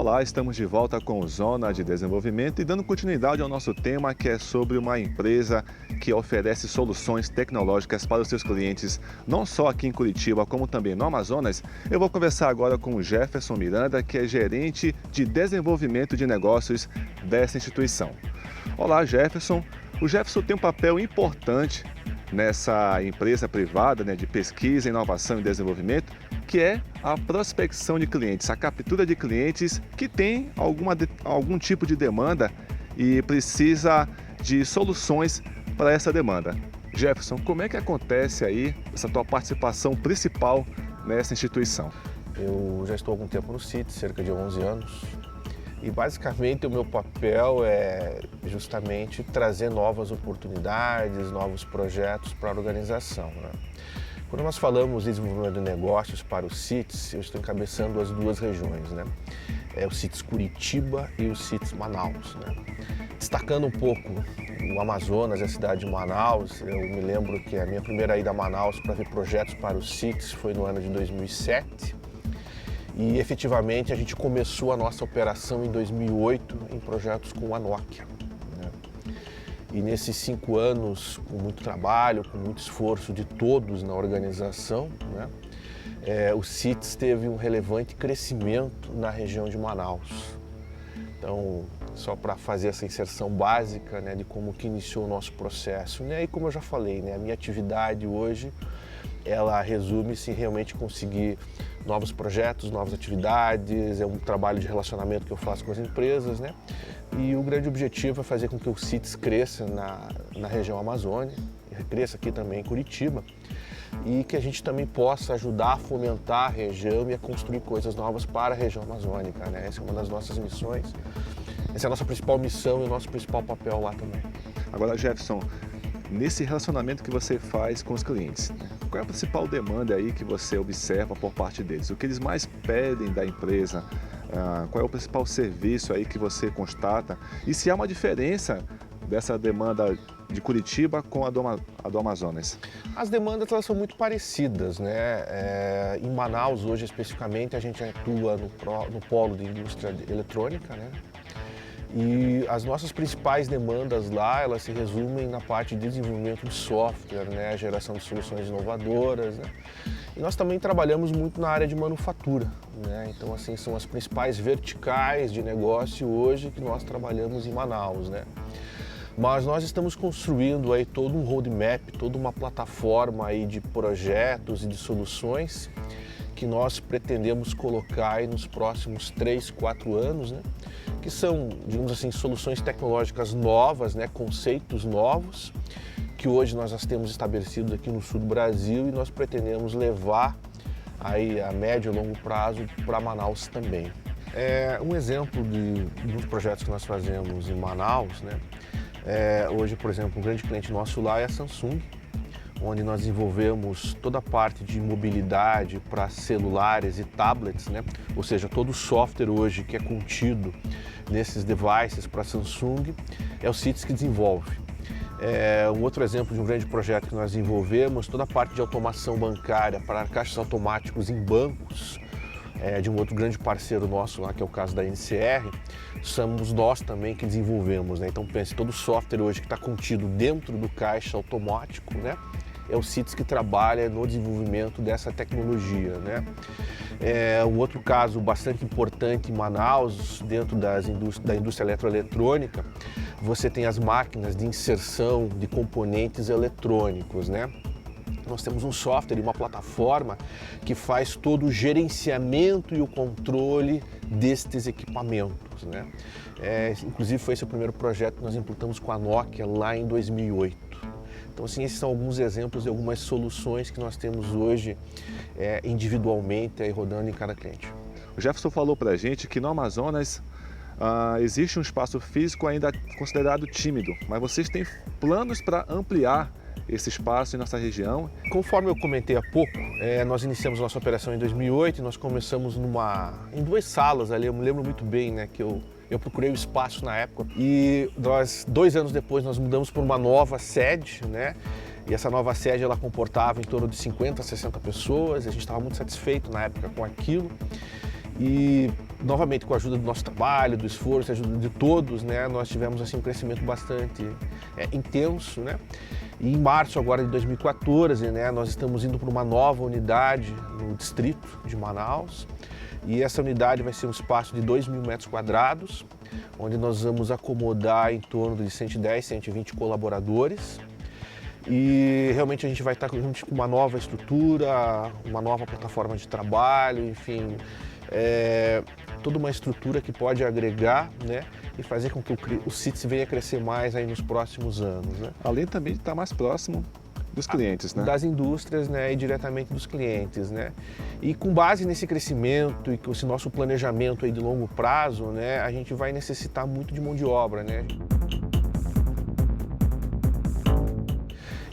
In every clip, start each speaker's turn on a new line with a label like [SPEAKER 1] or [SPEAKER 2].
[SPEAKER 1] Olá, estamos de volta com o Zona de Desenvolvimento e dando continuidade ao nosso tema, que é sobre uma empresa que oferece soluções tecnológicas para os seus clientes, não só aqui em Curitiba, como também no Amazonas. Eu vou conversar agora com o Jefferson Miranda, que é gerente de desenvolvimento de negócios dessa instituição. Olá, Jefferson. O Jefferson tem um papel importante nessa empresa privada, de pesquisa, inovação e desenvolvimento, que é a prospecção de clientes, a captura de clientes que tem algum tipo de demanda e precisa de soluções para essa demanda. Jefferson, como é que acontece aí essa tua participação principal nessa instituição?
[SPEAKER 2] Eu já estou há algum tempo no CIT, cerca de 11 anos, e basicamente o meu papel é justamente trazer novas oportunidades, novos projetos para a organização, né? Quando nós falamos de desenvolvimento de negócios para os CITs, eu estou encabeçando as duas regiões, né? O CITs Curitiba e o CITs Manaus, né? Destacando um pouco o Amazonas e a cidade de Manaus, eu me lembro que a minha primeira ida a Manaus para ver projetos para os CITs foi no ano de 2007. E efetivamente a gente começou a nossa operação em 2008 em projetos com a Nokia, né? E nesses 5 anos, com muito trabalho, com muito esforço de todos na organização, né, o CITES teve um relevante crescimento na região de Manaus. Então, só para fazer essa inserção básica, né, de como que iniciou o nosso processo, né, e como eu já falei, né, a minha atividade hoje, ela resume-se em realmente conseguir novos projetos, novas atividades, é um trabalho de relacionamento que eu faço com as empresas, né? E o grande objetivo é fazer com que o CITES cresça na região Amazônia, cresça aqui também em Curitiba, e que a gente também possa ajudar a fomentar a região e a construir coisas novas para a região amazônica, né? Essa é uma das nossas missões, essa é a nossa principal missão e o nosso principal papel lá também.
[SPEAKER 1] Agora, Jefferson, nesse relacionamento que você faz com os clientes, qual é a principal demanda aí que você observa por parte deles? O que eles mais pedem da empresa? Qual é o principal serviço aí que você constata? E se há uma diferença dessa demanda de Curitiba com a do Amazonas?
[SPEAKER 2] As demandas elas são muito parecidas, né? Em Manaus, hoje especificamente, a gente atua no polo de indústria eletrônica, né? E as nossas principais demandas lá, elas se resumem na parte de desenvolvimento de software, né? Geração de soluções inovadoras, né? E nós também trabalhamos muito na área de manufatura, né? Então, assim, são as principais verticais de negócio hoje que nós trabalhamos em Manaus, né? Mas nós estamos construindo aí todo um roadmap, toda uma plataforma aí de projetos e de soluções que nós pretendemos colocar aí nos próximos 3, 4 anos, né? Que são, digamos assim, soluções tecnológicas novas, né? Conceitos novos, que hoje nós já temos estabelecidos aqui no sul do Brasil e nós pretendemos levar aí a médio e longo prazo para Manaus também. Um exemplo de uns projetos que nós fazemos em Manaus, né? Hoje, por exemplo, um grande cliente nosso lá é a Samsung, onde nós desenvolvemos toda a parte de mobilidade para celulares e tablets, né? Ou seja, todo o software hoje que é contido nesses devices para Samsung é o CITES que desenvolve. Um outro exemplo de um grande projeto que nós desenvolvemos, toda a parte de automação bancária para caixas automáticos em bancos, de um outro grande parceiro nosso lá, que é o caso da NCR, somos nós também que desenvolvemos, né? Então pense, todo o software hoje que está contido dentro do caixa automático, né? É o CITES que trabalha no desenvolvimento dessa tecnologia, né? Um outro caso bastante importante em Manaus, dentro da indústria eletroeletrônica, você tem as máquinas de inserção de componentes eletrônicos, né? Nós temos um software e uma plataforma que faz todo o gerenciamento e o controle destes equipamentos, né? Inclusive foi esse o primeiro projeto que nós implantamos com a Nokia lá em 2008. Então, assim, esses são alguns exemplos de algumas soluções que nós temos hoje individualmente aí, rodando em cada cliente.
[SPEAKER 1] O Jefferson falou para a gente que no Amazonas existe um espaço físico ainda considerado tímido, mas vocês têm planos para ampliar esse espaço em nossa região?
[SPEAKER 2] Conforme eu comentei há pouco, nós iniciamos nossa operação em 2008 e nós começamos em 2 salas ali, eu me lembro muito bem, né, que eu procurei o espaço na época e 2 anos depois nós mudamos para uma nova sede, né? E essa nova sede ela comportava em torno de 50 a 60 pessoas, e a gente estava muito satisfeito na época com aquilo. E novamente com a ajuda do nosso trabalho, do esforço, a ajuda de todos, né, nós tivemos assim, um crescimento bastante intenso, né? E em março agora de 2014, né, nós estamos indo para uma nova unidade no distrito de Manaus. E essa unidade vai ser um espaço de 2.000 metros quadrados, onde nós vamos acomodar em torno de 110, 120 colaboradores. E realmente a gente vai estar com uma nova estrutura, uma nova plataforma de trabalho, enfim, toda uma estrutura que pode agregar, né, e fazer com que o CITES venha a crescer mais aí nos próximos anos, né?
[SPEAKER 1] Além também de estar mais próximo dos clientes, né?
[SPEAKER 2] Das indústrias, né, e diretamente dos clientes, né? E com base nesse crescimento e com esse nosso planejamento aí de longo prazo, né, a gente vai necessitar muito de mão de obra, né?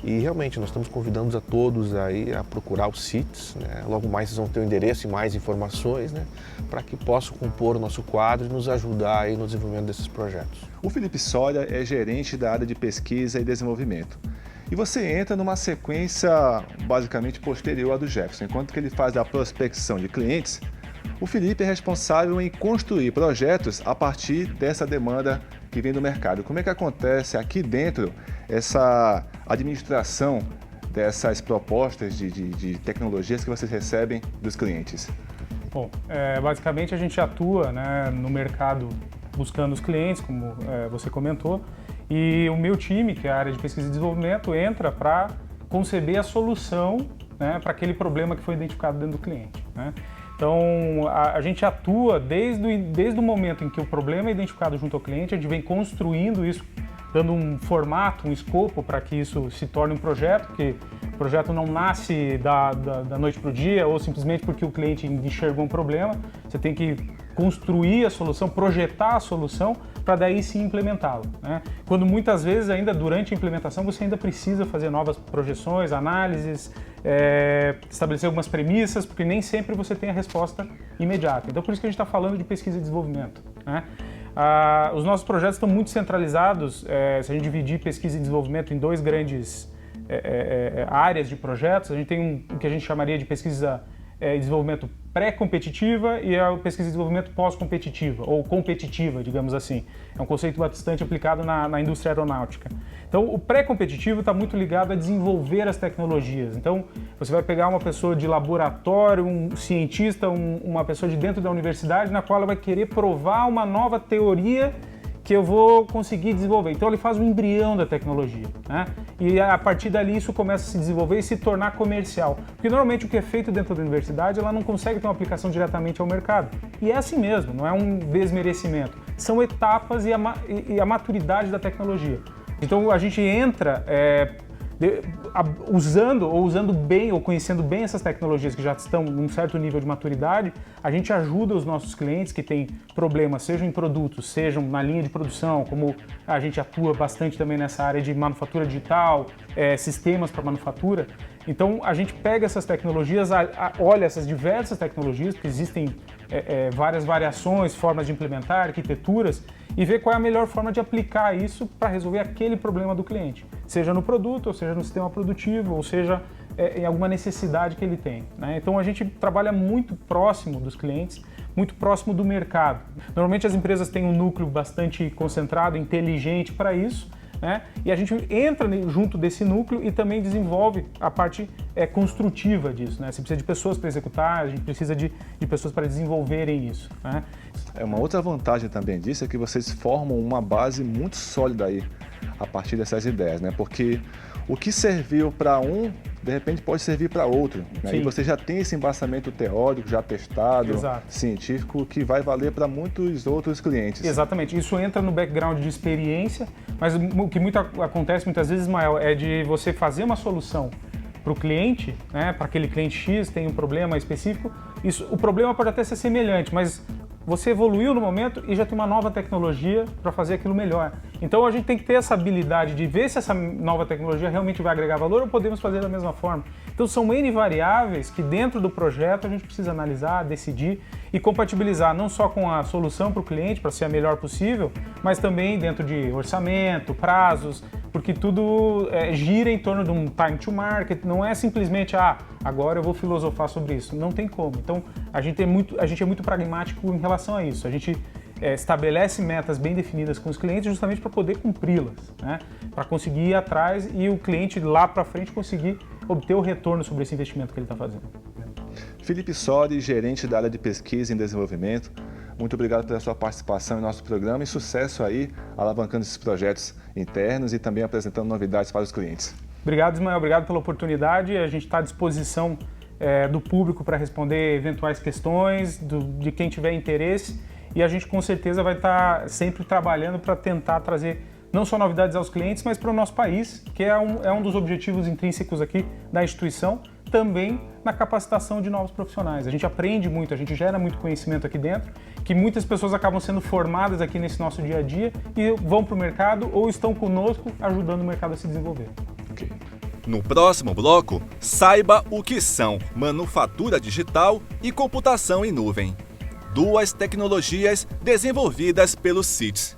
[SPEAKER 2] E realmente nós estamos convidando a todos aí a procurar o CITES, né? Logo mais vocês vão ter o endereço e mais informações, né, para que possam compor o nosso quadro e nos ajudar aí no desenvolvimento desses projetos.
[SPEAKER 1] O Felipe Soria é gerente da área de pesquisa e desenvolvimento. E você entra numa sequência basicamente posterior à do Jefferson. Enquanto que ele faz a prospecção de clientes, o Felipe é responsável em construir projetos a partir dessa demanda que vem do mercado. Como é que acontece aqui dentro essa administração dessas propostas de tecnologias que vocês recebem dos clientes?
[SPEAKER 3] Bom, basicamente a gente atua, né, no mercado buscando os clientes, como você comentou, e o meu time, que é a área de pesquisa e desenvolvimento, entra para conceber a solução, né, para aquele problema que foi identificado dentro do cliente, né? Então, a gente atua desde o momento em que o problema é identificado junto ao cliente, a gente vem construindo isso, dando um formato, um escopo para que isso se torne um projeto, porque o projeto não nasce da noite para o dia ou simplesmente porque o cliente enxergou um problema. Você tem que construir a solução, projetar a solução para daí sim implementá-lo, né? Quando muitas vezes ainda durante a implementação você ainda precisa fazer novas projeções, análises, estabelecer algumas premissas, porque nem sempre você tem a resposta imediata. Então por isso que a gente está falando de pesquisa e desenvolvimento, né? Os nossos projetos estão muito centralizados, se a gente dividir pesquisa e desenvolvimento em dois grandes áreas de projetos, a gente tem o que a gente chamaria de pesquisa e desenvolvimento pré-competitiva e a pesquisa e desenvolvimento pós-competitiva, ou competitiva, digamos assim. É um conceito bastante aplicado na indústria aeronáutica. Então, o pré-competitivo está muito ligado a desenvolver as tecnologias. Então, você vai pegar uma pessoa de laboratório, um cientista, uma pessoa de dentro da universidade, na qual ela vai querer provar uma nova teoria que eu vou conseguir desenvolver. Então ele faz o embrião da tecnologia, né? E a partir dali isso começa a se desenvolver e se tornar comercial. Porque normalmente o que é feito dentro da universidade, ela não consegue ter uma aplicação diretamente ao mercado. E é assim mesmo, não é um desmerecimento. São etapas e a maturidade da tecnologia. Então a gente entra usando bem ou conhecendo bem essas tecnologias que já estão em um certo nível de maturidade, a gente ajuda os nossos clientes que têm problemas, sejam em produtos, sejam na linha de produção, como a gente atua bastante também nessa área de manufatura digital, sistemas para manufatura. Então a gente pega essas tecnologias, olha essas diversas tecnologias, porque existem várias variações, formas de implementar, arquiteturas, e ver qual é a melhor forma de aplicar isso para resolver aquele problema do cliente, seja no produto, ou seja no sistema produtivo, ou seja em alguma necessidade que ele tem, né? Então a gente trabalha muito próximo dos clientes, muito próximo do mercado. Normalmente as empresas têm um núcleo bastante concentrado, inteligente para isso, né? E a gente entra junto desse núcleo e também desenvolve a parte construtiva disso, né? Você precisa de pessoas para executar, a gente precisa de pessoas para desenvolverem isso, né?
[SPEAKER 1] Uma outra vantagem também disso é que vocês formam uma base muito sólida aí a partir dessas ideias, né? Porque o que serviu para um, de repente pode servir para outro, né? E você já tem esse embasamento teórico já testado,
[SPEAKER 3] exato,
[SPEAKER 1] científico, que vai valer para muitos outros clientes.
[SPEAKER 3] Exatamente, isso entra no background de experiência, mas o que acontece muitas vezes, Ismael, é de você fazer uma solução para o cliente, né? Para aquele cliente X tem um problema específico, o problema pode até ser semelhante, mas você evoluiu no momento e já tem uma nova tecnologia para fazer aquilo melhor. Então a gente tem que ter essa habilidade de ver se essa nova tecnologia realmente vai agregar valor ou podemos fazer da mesma forma. Então são N variáveis que dentro do projeto a gente precisa analisar, decidir e compatibilizar não só com a solução para o cliente, para ser a melhor possível, mas também dentro de orçamento, prazos, porque tudo gira em torno de um time to market, não é simplesmente, agora eu vou filosofar sobre isso, não tem como. Então, a gente é muito pragmático em relação a isso, a gente estabelece metas bem definidas com os clientes justamente para poder cumpri-las, né? Para conseguir ir atrás e o cliente lá para frente conseguir obter o retorno sobre esse investimento que ele está fazendo.
[SPEAKER 1] Felipe Sori, gerente da área de pesquisa e desenvolvimento, muito obrigado pela sua participação em nosso programa e sucesso aí, alavancando esses projetos internos e também apresentando novidades para os clientes.
[SPEAKER 3] Obrigado, Ismael, obrigado pela oportunidade. A gente está à disposição do público para responder eventuais questões, de quem tiver interesse, e a gente com certeza vai estar sempre trabalhando para tentar trazer não só novidades aos clientes, mas para o nosso país, que é um dos objetivos intrínsecos aqui da instituição, também na capacitação de novos profissionais. A gente aprende muito, a gente gera muito conhecimento aqui dentro, que muitas pessoas acabam sendo formadas aqui nesse nosso dia a dia e vão para o mercado ou estão conosco ajudando o mercado a se desenvolver.
[SPEAKER 1] Okay.
[SPEAKER 4] No próximo bloco, saiba o que são manufatura digital e computação em nuvem. Duas tecnologias desenvolvidas pelo CITES.